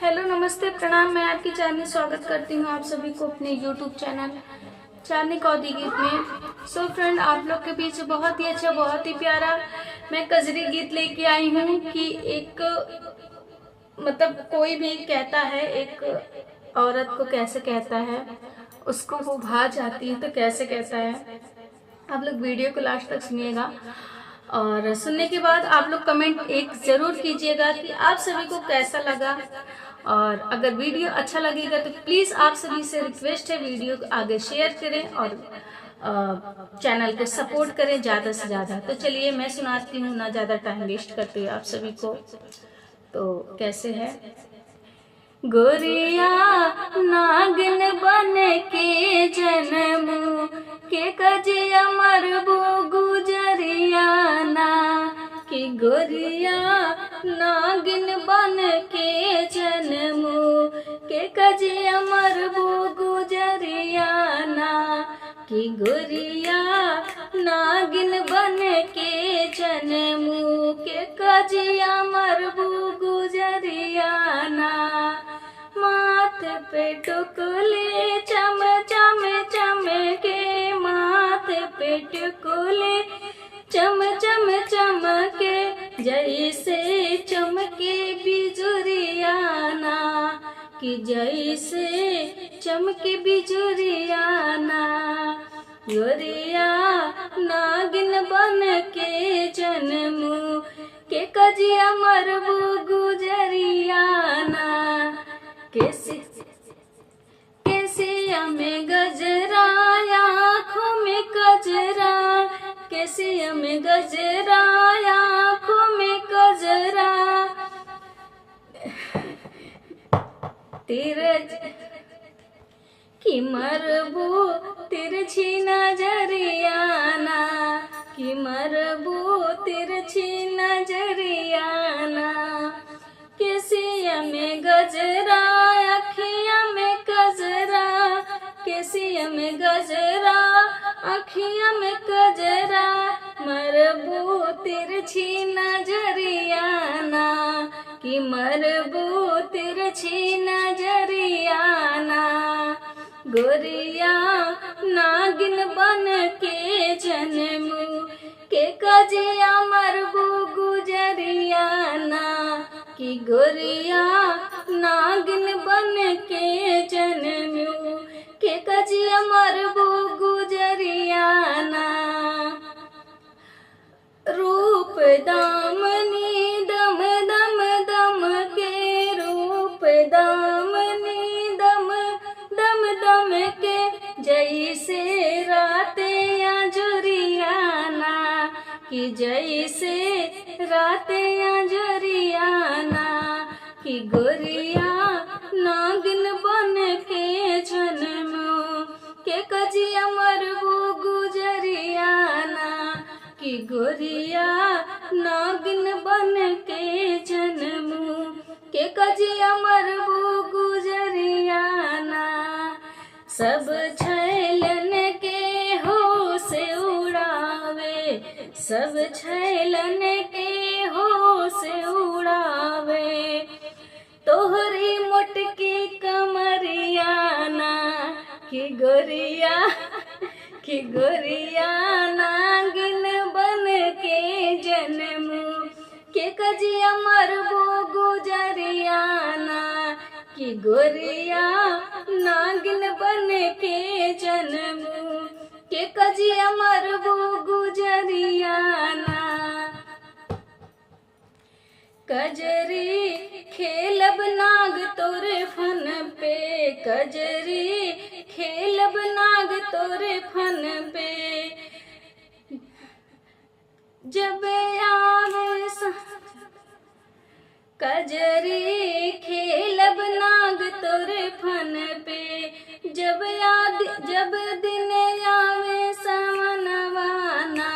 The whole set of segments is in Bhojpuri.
हेलो नमस्ते प्रणाम। मैं आपकी चांदनी स्वागत करती हूँ आप सभी को अपने यूट्यूब चैनल चांदनी कौदी गीत में। सो फ्रेंड, आप लोग के बीच बहुत ही अच्छा, बहुत ही प्यारा मैं कजरी गीत लेके आई हूँ कि एक मतलब कोई भी कहता है एक औरत को कैसे कहता है, उसको वो भा जाती है तो कैसे कहता है। आप लोग वीडियो को लास्ट तक सुनिएगा और सुनने के बाद आप लोग कमेंट एक जरूर कीजिएगा कि आप सभी को कैसा लगा। और अगर वीडियो अच्छा लगेगा तो प्लीज आप सभी से रिक्वेस्ट है, वीडियो को आगे शेयर करें और चैनल को सपोर्ट करें ज्यादा से ज्यादा। तो चलिए मैं सुनाती हूँ, ना ज्यादा टाइम वेस्ट करते हुए आप सभी को। तो कैसे है। गोरिया नागिन बन के जन्म के कजिया मरबो गुजरिया ना कि गोरिया नागिन बन के जन्म के कजिया मरबो गुजरिया ना कि गोरिया नागिन बन के जन्म के कजिया मरबो गुजरिया ना। माथे पे टुकले चम चम चम के, माथे पे टुकले चम चम चम के जैसे चमके बिजुरिया ना कि जैसे चमके बिजुरिया ना। गोरिया नागिन बन के जन्म के कजिया मरबू गुजरिया ना। केसिया में गजरा, आँखों में कजरा, केसिया में गजरा, आँखों में कजरा, तेरे कि मरबू तिरछी नजरिया ना कि मरबू तिरछी नजरिया ना। केसिया में गजरा, अखिया में कजरा, केसिया में गजरा, अखिया में कजरा, मरबू तिरछी नजरिया ना कि मरबू तिरछी नजरिया ना। गोरिया नागिन बन के जन्म के कजिया मरबू गुजरिया ना कि गोरिया नागिन बन के जन्म के कजिया मरबू गुजरिया ना। रूप दामनी दम दम दम के, रूप दामनी दम दम दम के जैसे रातें अंजुरिया ना कि जैसे रातें अंजुरिया ना कि गोरिया नागिन बन के जन्म के कजिया मरबू गुजरिया ना कि गोरिया नागिन बन के जन्म के कजिया मरबू गुजरिया ना। सब छैलन के होश उड़ावे, सब छैलन के होश उड़ावे, तोहरी मोटकी कमरिया ना कि गोरिया नागिन बन के जन्म के कजिया मरबू गुजरिया ना कि गोरिया नागिन बन के जन्म के कजिया मरबू गुजरिया ना। कजरी खेलब नाग तोरे फन पे, कजरी खेलब नाग तोरे फन पे, जब आवे कजरी खेलब नाग तोरे फन पे, जब दिन आवे सवनवाना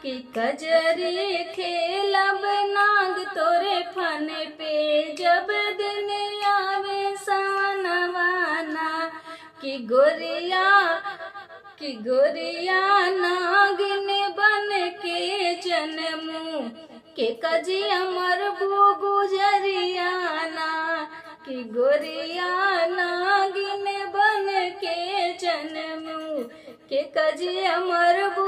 कि कजरी खेलब नाग तोरे फन पे, जब दिन आवे सवनवाना कि गोरिया नागिन बन के जन्म के कजिया मरबू गुजरिया ना कि गोरिया नागिन बन के जन्मू के कजिया मरबू